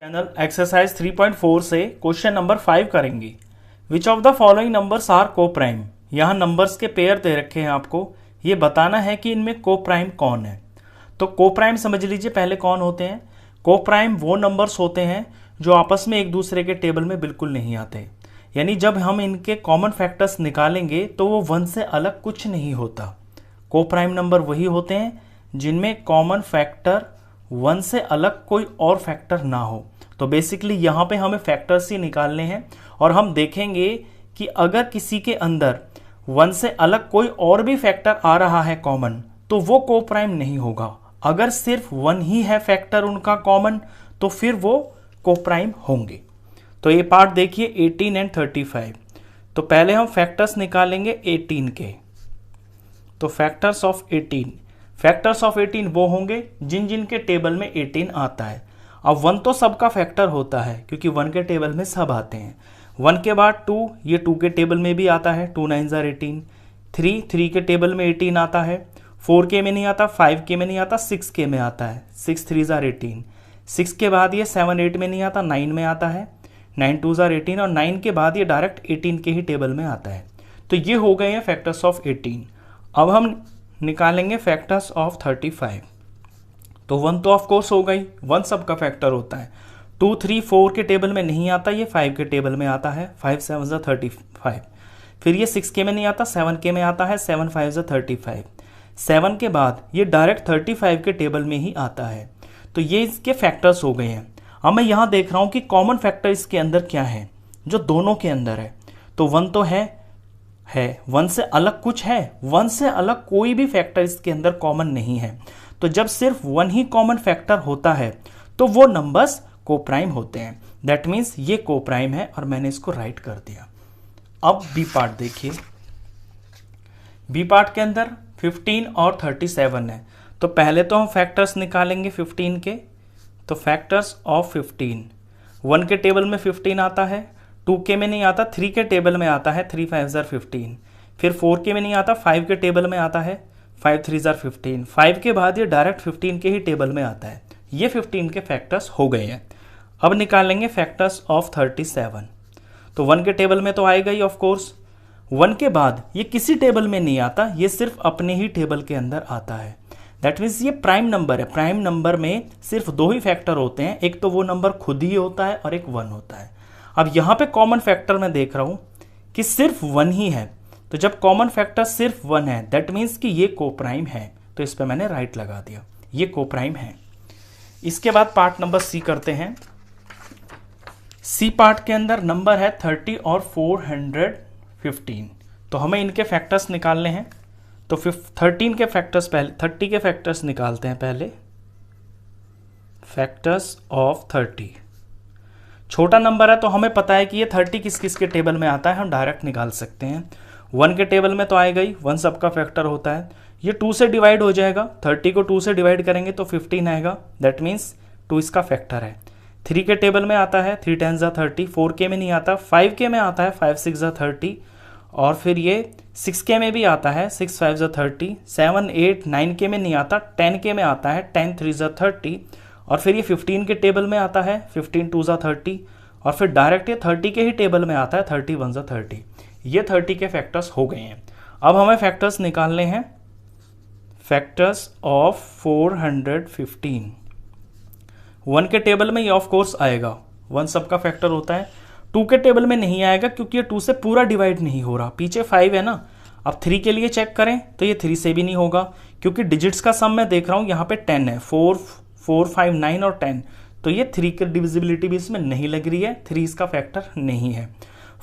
Channel exercise 3.4 से question number 5 करेंगे। Which of the following numbers are co prime. यहाँ numbers के pair दे रखे हैं, आपको ये बताना है कि इनमें को प्राइम कौन है। तो को प्राइम समझ लीजिए पहले कौन होते हैं। को प्राइम वो नंबर्स होते हैं जो आपस में एक दूसरे के टेबल में बिल्कुल नहीं आते, यानी जब हम इनके कॉमन फैक्टर्स निकालेंगे तो वो 1 से अलग कुछ नहीं होता। को प्राइम नंबर वही होते हैं जिनमें कॉमन फैक्टर 1 से अलग कोई और फैक्टर ना हो। तो बेसिकली यहाँ पे हमें फैक्टर्स ही निकालने हैं और हम देखेंगे कि अगर किसी के अंदर 1 से अलग कोई और भी फैक्टर आ रहा है कॉमन, तो वो को प्राइम नहीं होगा। अगर सिर्फ 1 ही है फैक्टर उनका कॉमन, तो फिर वो को प्राइम होंगे। तो ये पार्ट देखिए 18 एंड 35। तो पहले हम फैक्टर्स निकालेंगे 18 के। तो फैक्टर्स ऑफ 18 वो होंगे जिन जिन के टेबल में 18 आता है। अब 1 तो सबका फैक्टर होता है क्योंकि 1 के टेबल में सब आते हैं। 1 के बाद 2, ये 2 के टेबल में भी आता है, 2 9 ज़ार 18। 3 के टेबल में 18 आता है, 4 के में नहीं आता, 5 के में नहीं आता, 6 के में आता है, 6 3 ज़ार 18। 6 के बाद ये 7 8 में नहीं आता, 9 में आता है, 9 2 ज़ार 18 और 9 के बाद ये डायरेक्ट 18 के ही टेबल में आता है। तो ये हो गए हैं फैक्टर्स ऑफ 18। अब हम निकालेंगे फैक्टर्स ऑफ 35। तो 1 तो ऑफ कोर्स हो गई, 1 सबका फैक्टर होता है। 2 3 4 के टेबल में नहीं आता, ये 5 के टेबल में आता है, 5 7 ज़ा 35। फिर ये 6 के में नहीं आता, 7 के में आता है, 7 5 ज़ा 35। 7 के बाद ये डायरेक्ट 35 के टेबल में ही आता है। तो ये इसके फैक्टर्स हो गए हैं। अब मैं यहाँ देख रहा हूँ कि कॉमन फैक्टर इसके अंदर क्या है, जो दोनों के अंदर है। तो 1 तो है 1 से अलग कुछ है, 1 से अलग कोई भी फैक्टर इसके अंदर कॉमन नहीं है। तो जब सिर्फ 1 ही कॉमन फैक्टर होता है तो वो नंबर्स को प्राइम होते हैं। दैट मीन्स ये को प्राइम है और मैंने इसको राइट कर दिया। अब बी पार्ट देखिए। बी पार्ट के अंदर 15 और 37 है। तो पहले तो हम फैक्टर्स निकालेंगे 15 के। तो फैक्टर्स ऑफ 15, 1 के टेबल में 15 आता है, 2 के में नहीं आता, 3 के टेबल में आता है, 3 5 ज़ार 15। फिर 4 के में नहीं आता, 5 के टेबल में आता है, 5 3 ज़ार 15। 5 के बाद ये डायरेक्ट 15 के ही टेबल में आता है। ये 15 के फैक्टर्स हो गए हैं। अब निकालेंगे फैक्टर्स ऑफ 37। तो 1 के टेबल में तो आएगा ही ऑफ कोर्स। 1 के बाद ये किसी टेबल में नहीं आता, ये सिर्फ अपने ही टेबल के अंदर आता है। दैट मीन्स ये प्राइम नंबर है। प्राइम नंबर में सिर्फ 2 ही फैक्टर होते हैं, एक तो वो नंबर खुद ही होता है और एक 1 होता है। अब यहाँ पे कॉमन फैक्टर मैं देख रहा हूँ कि सिर्फ 1 ही है। तो जब कॉमन फैक्टर सिर्फ 1 है, दैट मीन्स कि ये को प्राइम है। तो इस पे मैंने राइट लगा दिया, ये को प्राइम है। इसके बाद पार्ट नंबर सी करते हैं। सी पार्ट के अंदर नंबर है 30 और 415। तो हमें इनके फैक्टर्स निकालने हैं। तो 13 के फैक्टर्स पहले, 30 के फैक्टर्स निकालते हैं पहले। फैक्टर्स ऑफ 30, छोटा नंबर है तो हमें पता है कि ये 30 किस किस के टेबल में आता है, हम डायरेक्ट निकाल सकते हैं। 1 के टेबल में तो आएगा ही, 1 सबका फैक्टर होता है। ये 2 से डिवाइड हो जाएगा, 30 को 2 से डिवाइड करेंगे तो 15 आएगा। दैट मीन्स 2 इसका फैक्टर है। 3 के टेबल में आता है, 3 10 ज़ा 30। 4 के में नहीं आता, 5 के में आता है, 5 6 ज़ा 30। और फिर ये 6 के में भी आता है, 6 5 ज़ा 30। 7 8 9 के में नहीं आता, 10 के में आता है, 10 3 ज़ा 30। और फिर ये 15 के टेबल में आता है, 15 2 ज़ा 30। और फिर डायरेक्ट ये 30 के ही टेबल में आता है, 30 1 ज़ा 30। ये 30 के फैक्टर्स हो गए हैं। अब हमें फैक्टर्स निकालने हैं। Factors of 415। 1 के टेबल में ये ऑफ कोर्स आएगा, 1 सबका फैक्टर होता है। 2 के टेबल में नहीं आएगा क्योंकि ये 2 से पूरा डिवाइड नहीं हो रहा, पीछे 5 है ना। अब 3 के लिए चेक करें तो ये 3 से भी नहीं होगा क्योंकि डिजिट्स का सम मैं देख रहा हूँ यहाँ पे 10 है, 4 4 5 9 और 10। तो ये 3 की डिविजिबिलिटी भी इसमें नहीं लग रही है, 3 इसका फैक्टर नहीं है।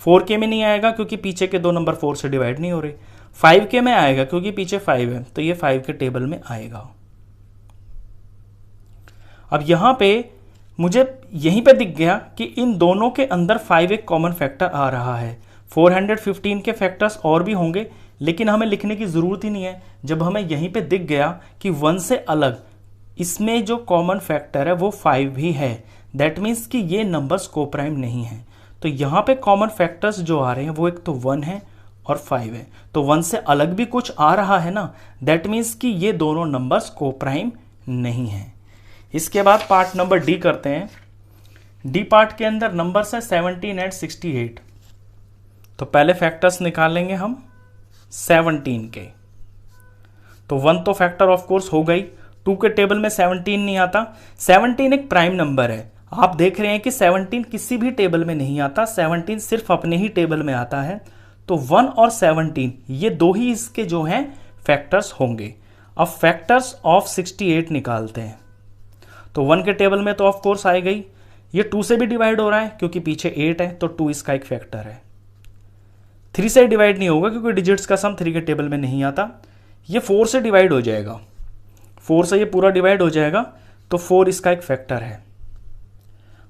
4 के में नहीं आएगा क्योंकि पीछे के 2 नंबर 4 से डिवाइड नहीं हो रहे। 5 के में आएगा क्योंकि पीछे 5 है, तो ये 5 के टेबल में आएगा। अब यहाँ पे मुझे यहीं पे दिख गया कि इन दोनों के अंदर 5 एक कॉमन फैक्टर आ रहा है। 415 के फैक्टर्स और भी होंगे लेकिन हमें लिखने की ज़रूरत ही नहीं है। जब हमें यहीं पे दिख गया कि 1 से अलग इसमें जो कॉमन फैक्टर है वो 5 भी है, दैट मीन्स कि ये नंबर्स को प्राइम नहीं है। तो यहाँ पे कॉमन फैक्टर्स जो आ रहे हैं वो एक तो 1 है और 5 है। तो 1 से अलग भी कुछ आ रहा है ना, दैट मीन्स कि ये दोनों नंबर्स को प्राइम नहीं है। इसके बाद पार्ट नंबर डी करते हैं। डी पार्ट के अंदर नंबर्स है 17 एंड 68। तो पहले फैक्टर्स निकालेंगे हम 17 के। तो 1 तो फैक्टर ऑफ कोर्स हो गई, 2 के टेबल में 17 नहीं आता। 17 एक प्राइम नंबर है। आप देख रहे हैं कि 17 किसी भी टेबल में नहीं आता, 17 सिर्फ अपने ही टेबल में आता है। तो 1 और 17 ये दो ही इसके जो हैं फैक्टर्स होंगे। अब फैक्टर्स ऑफ 68 निकालते हैं। तो 1 के टेबल में तो ऑफ कोर्स आ गई, ये 2 से भी डिवाइड हो रहा है क्योंकि पीछे 8 है, तो 2 इसका एक फैक्टर है। 3 से डिवाइड नहीं होगा क्योंकि डिजिट्स का सम 3 के टेबल में नहीं आता। ये 4 से डिवाइड हो जाएगा, 4 से ये पूरा डिवाइड हो जाएगा, तो 4 इसका एक फैक्टर है।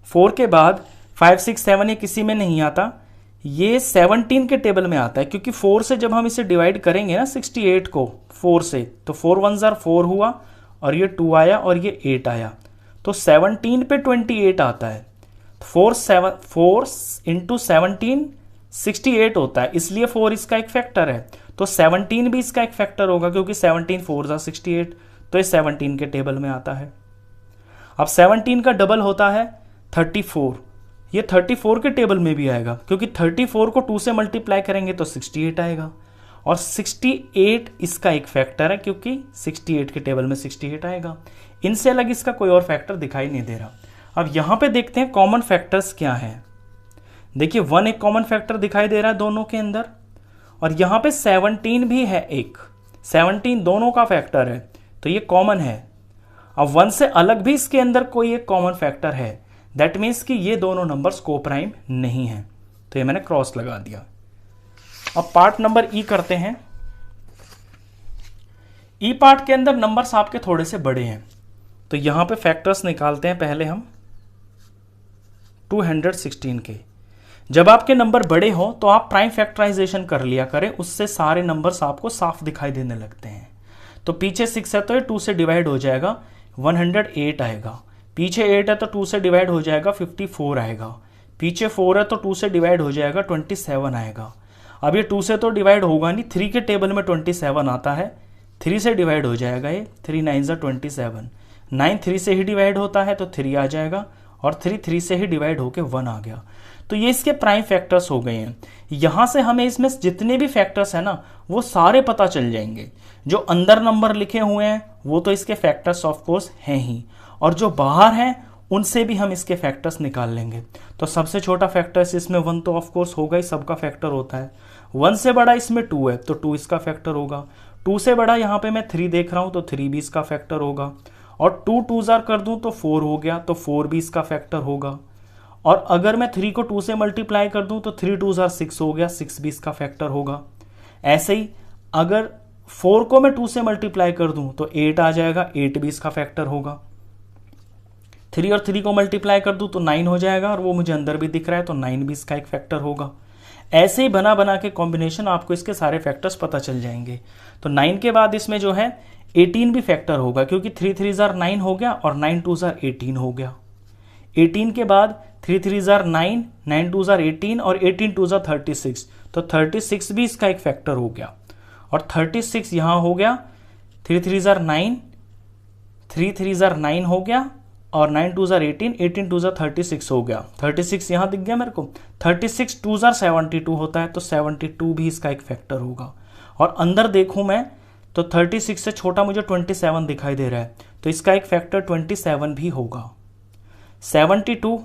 4 के बाद 5, 6, 7 ये किसी में नहीं आता, ये 17 के टेबल में आता है क्योंकि 4 से जब हम इसे डिवाइड करेंगे ना 68 को 4 से, तो 4 1 जार 4 हुआ और ये 2 आया और ये 8 आया, तो 17 पे 28 आता है। 4 इंटू 17 68 होता है, इसलिए 4 इसका एक फैक्टर है। तो 17 भी इसका एक फैक्टर होगा क्योंकि 17 4 जार 68, तो ये 17 के टेबल में आता है। अब 17 का डबल होता है 34, ये 34 के टेबल में भी आएगा क्योंकि 34 को 2 से मल्टीप्लाई करेंगे तो 68 आएगा, और 68 इसका एक फैक्टर है क्योंकि 68 के टेबल में 68 आएगा। इनसे अलग इसका कोई और फैक्टर दिखाई नहीं दे रहा। अब यहां पे देखते हैं कॉमन फैक्टर्स क्या है। देखिए 1 एक कॉमन फैक्टर दिखाई दे रहा है दोनों के अंदर, और यहां पे 17 भी है एक, 17 दोनों का फैक्टर है, तो ये कॉमन है। अब 1 से अलग भी इसके अंदर कोई एक कॉमन फैक्टर है, दैट मीन्स कि ये दोनों नंबर्स कोप्राइम नहीं है, तो ये मैंने क्रॉस लगा दिया। अब पार्ट नंबर ई करते हैं। ई पार्ट के अंदर नंबर्स आपके थोड़े से बड़े हैं, तो यहां पे फैक्टर्स निकालते हैं पहले हम 216 के। जब आपके नंबर बड़े हो तो आप प्राइम फैक्टराइजेशन कर लिया करें, उससे सारे नंबर्स आपको साफ दिखाई देने लगते हैं। तो पीछे 6 है तो ये 2 से डिवाइड हो जाएगा, 108 आएगा। पीछे 8 है तो 2 से डिवाइड हो जाएगा, 54 आएगा। पीछे 4 है तो 2 से डिवाइड हो जाएगा, 27 आएगा। अब ये 2 से तो डिवाइड होगा नहीं, 3 के टेबल में 27 आता है, 3 से डिवाइड हो जाएगा, ये 3 9 ज़ा 27। 9 3 से ही डिवाइड होता है तो 3 आ जाएगा, और 3 से ही डिवाइड होके 1 आ गया। तो ये इसके प्राइम फैक्टर्स हो गए हैं। यहां से हमें इसमें जितने भी फैक्टर्स हैं ना वो सारे पता चल जाएंगे। जो अंदर नंबर लिखे हुए हैं वो तो इसके फैक्टर्स ऑफ कोर्स हैं ही, और जो बाहर हैं उनसे भी हम इसके फैक्टर्स निकाल लेंगे। तो सबसे छोटा फैक्टर्स इसमें 1 तो ऑफ कोर्स होगा ही, सबका फैक्टर होता है। 1 से बड़ा इसमें 2 है तो 2 इसका फैक्टर होगा। 2 से बड़ा यहाँ पे मैं 3 देख रहा हूँ तो 3 भी इसका फैक्टर होगा, और 2 2 जार कर दूं तो 4 हो गया, तो 4 भी इसका फैक्टर होगा। और अगर मैं 3 को 2 से मल्टीप्लाई कर दूं तो 3 2 जार 6 हो गया, 6 भी इसका फैक्टर होगा। ऐसे ही अगर 4 को मैं 2 से मल्टीप्लाई कर दूं तो 8 आ जाएगा, 8 भी इसका फैक्टर होगा। 3 और 3 को मल्टीप्लाई कर दूं तो 9 हो जाएगा, और वो मुझे अंदर भी दिख रहा है तो 9 भी इसका एक फैक्टर होगा। ऐसे ही बना बना के कॉम्बिनेशन आपको इसके सारे फैक्टर्स पता चल जाएंगे। तो 9 के बाद इसमें जो है 18 भी फैक्टर होगा क्योंकि 3 3 जार 9 हो गया और 9 2 जार 18 हो गया। 18 के बाद 3 3 जार 9, 9 2 जार 18 और 18 2 जार 36, तो 36 भी इसका एक फैक्टर हो गया। और 36 यहाँ हो गया, 3 3 जार 9, 3 3 जार 9 हो गया, और 9 2 जार 18, 18 2 जार 36 हो गया। 36 यहाँ दिख गया मेरे को। 36 2 जार 72 होता है तो 72 भी इसका एक फैक्टर होगा। और अंदर देखूं मैं तो 36 से छोटा मुझे 27 दिखाई दे रहा है, तो इसका एक फैक्टर 27 भी होगा। 72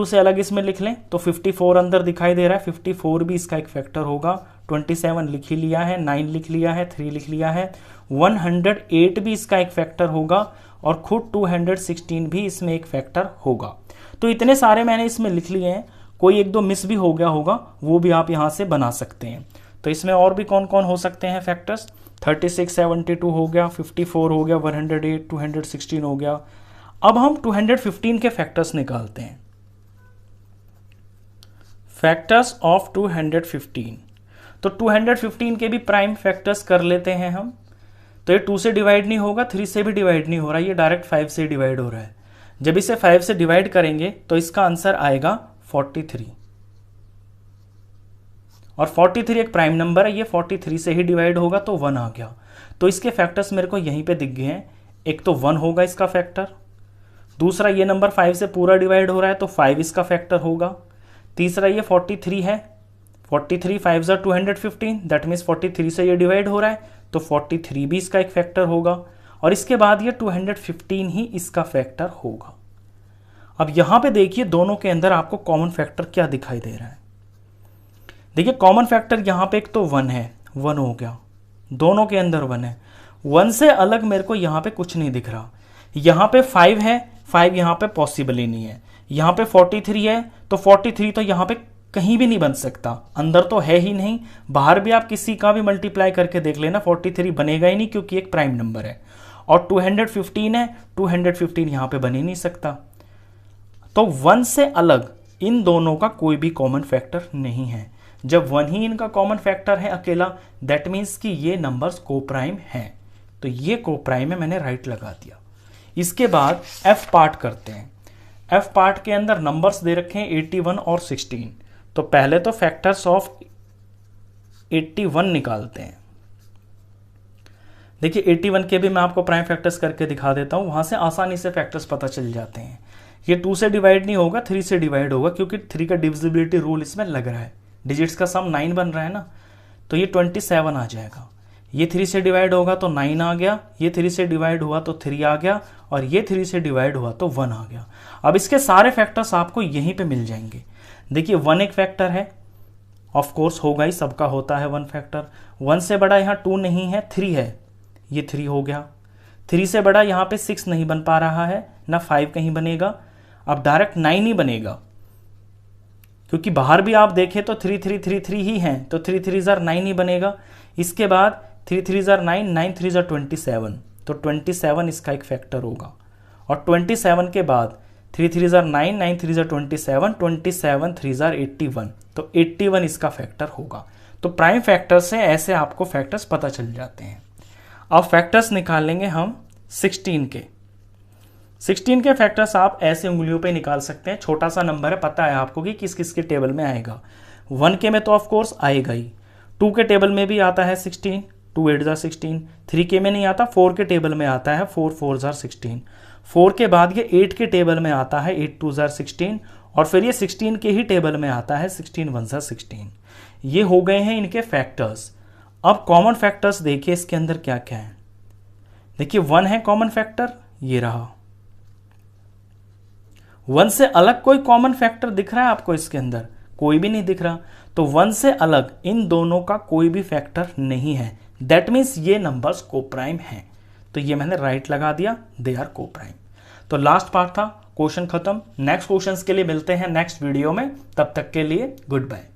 से अलग इसमें लिख लें तो 54 अंदर दिखाई दे रहा है, 54 भी इसका एक फैक्टर होगा। 27 लिख ही लिया है, 9 लिख लिया है, 3 लिख लिया है, 108 भी इसका एक फैक्टर होगा, और खुद 216 भी इसमें एक फैक्टर होगा। तो इतने सारे मैंने इसमें लिख लिए हैं, कोई एक दो मिस भी हो गया होगा वो भी आप यहाँ से बना सकते हैं। तो इसमें और भी कौन कौन हो सकते हैं फैक्टर्स, 36 72 हो गया, 54 हो गया, 108 216 हो गया। अब हम 215 के फैक्टर्स निकालते हैं। फैक्टर्स ऑफ 215, तो 215 के भी प्राइम फैक्टर्स कर लेते हैं हम। तो ये 2 से डिवाइड नहीं होगा, 3 से भी डिवाइड नहीं हो रहा, ये डायरेक्ट 5 से डिवाइड हो रहा है। जब इसे 5 से डिवाइड करेंगे तो इसका आंसर आएगा 43, और 43 एक प्राइम नंबर है, ये 43 से ही डिवाइड होगा तो 1 आ गया। तो इसके फैक्टर्स मेरे को यहीं पे दिख गए हैं। एक तो 1 होगा इसका फैक्टर, दूसरा ये नंबर 5 से पूरा डिवाइड हो रहा है तो 5 इसका फैक्टर होगा। तीसरा ये 43 है, 43 5 ज़ा 215, दैट मीन्स 43 से ये डिवाइड हो रहा है तो 43 भी इसका एक फैक्टर होगा। और इसके बाद ये 215 ही इसका फैक्टर होगा। अब यहां पे देखिए दोनों के अंदर आपको कॉमन फैक्टर क्या दिखाई दे रहा है। देखिए कॉमन फैक्टर यहां पे एक तो 1 है, 1 हो गया, दोनों के अंदर 1 है। 1 से अलग मेरे को यहां पे कुछ नहीं दिख रहा। यहां पे 5 है, 5 यहां पे पॉसिबल ही नहीं है। यहां पे 43 है तो 43 तो यहां पे कहीं भी नहीं बन सकता, अंदर तो है ही नहीं। बाहर भी आप किसी का भी मल्टीप्लाई करके देख लेना 43 बनेगा ही नहीं, क्योंकि एक प्राइम नंबर है। और 215 है, 215 यहां पे बन ही नहीं सकता। तो 1 से अलग इन दोनों का कोई भी कॉमन फैक्टर नहीं है। जब 1 ही इनका कॉमन फैक्टर है अकेला, दैट मीन्स कि ये नंबर्स कोप्राइम हैं। तो ये कोप्राइम है, मैंने राइट लगा दिया। इसके बाद एफ पार्ट करते हैं। एफ पार्ट के अंदर नंबर्स दे रखे हैं 81 और 16। तो पहले तो फैक्टर्स ऑफ 81 निकालते हैं। देखिए 81 के भी मैं आपको प्राइम फैक्टर्स करके दिखा देता हूं, वहां से आसानी से फैक्टर्स पता चल जाते हैं। ये 2 से डिवाइड नहीं होगा, 3 से डिवाइड होगा, क्योंकि 3 का डिविजिबिलिटी रूल इसमें लग रहा है। डिजिट्स का सम 9 बन रहा है ना, तो ये 27 आ जाएगा। ये 3 से डिवाइड होगा तो 9 आ गया, ये 3 से डिवाइड हुआ तो 3 आ गया, और ये 3 से डिवाइड हुआ तो 1 आ गया। अब इसके सारे फैक्टर्स आपको यहीं पे मिल जाएंगे। देखिए 1 एक फैक्टर है, ऑफ कोर्स होगा ही, सबका होता है 1 फैक्टर। 1 से बड़ा यहाँ 2 नहीं है, 3 है, ये 3 हो गया। 3 से बड़ा यहाँ पे 6 नहीं बन पा रहा है, ना 5 कहीं बनेगा। अब डायरेक्ट 9 ही बनेगा, क्योंकि बाहर भी आप देखें तो 3 3 3 3 ही हैं, तो 3 3 ज़ार 9 ही बनेगा। इसके बाद 3 3 ज़ार 9, 9 3 ज़ार 27, तो 27 इसका एक फैक्टर होगा। और 27 के बाद 3 3 ज़ार 9, 9 3 ज़ार 27, 27 3 ज़ार 81, तो 81 इसका फैक्टर होगा। तो प्राइम फैक्टर से ऐसे आपको फैक्टर्स पता चल जाते हैं। अब फैक्टर्स निकालेंगे हम 16 के। 16 के फैक्टर्स आप ऐसे उंगलियों पे निकाल सकते हैं। छोटा सा नंबर है, पता है आपको कि किस किस के टेबल में आएगा। 1 के में तो ऑफ कोर्स आएगा ही, 2 के टेबल में भी आता है 16, 2 8 ज़ार 16। 3 के में नहीं आता, 4 के टेबल में आता है 4 4 ज़ार 16। 4 के बाद ये 8 के टेबल में आता है 8 2 ज़ार 16, और फिर ये 16 के ही टेबल में आता है 16 1 ज़ार 16। ये हो गए हैं इनके फैक्टर्स। अब कॉमन फैक्टर्स देखिए इसके अंदर क्या क्या है। देखिए 1 है कॉमन फैक्टर, ये रहा। 1 से अलग कोई कॉमन फैक्टर दिख रहा है आपको इसके अंदर? कोई भी नहीं दिख रहा। तो 1 से अलग इन दोनों का कोई भी फैक्टर नहीं है, दैट मीन्स ये नंबर्स कोप्राइम हैं। तो ये मैंने राइट लगा दिया, दे आर कोप्राइम। तो लास्ट पार्ट था, क्वेश्चन खत्म। नेक्स्ट क्वेश्चंस के लिए मिलते हैं नेक्स्ट वीडियो में, तब तक के लिए गुड बाय।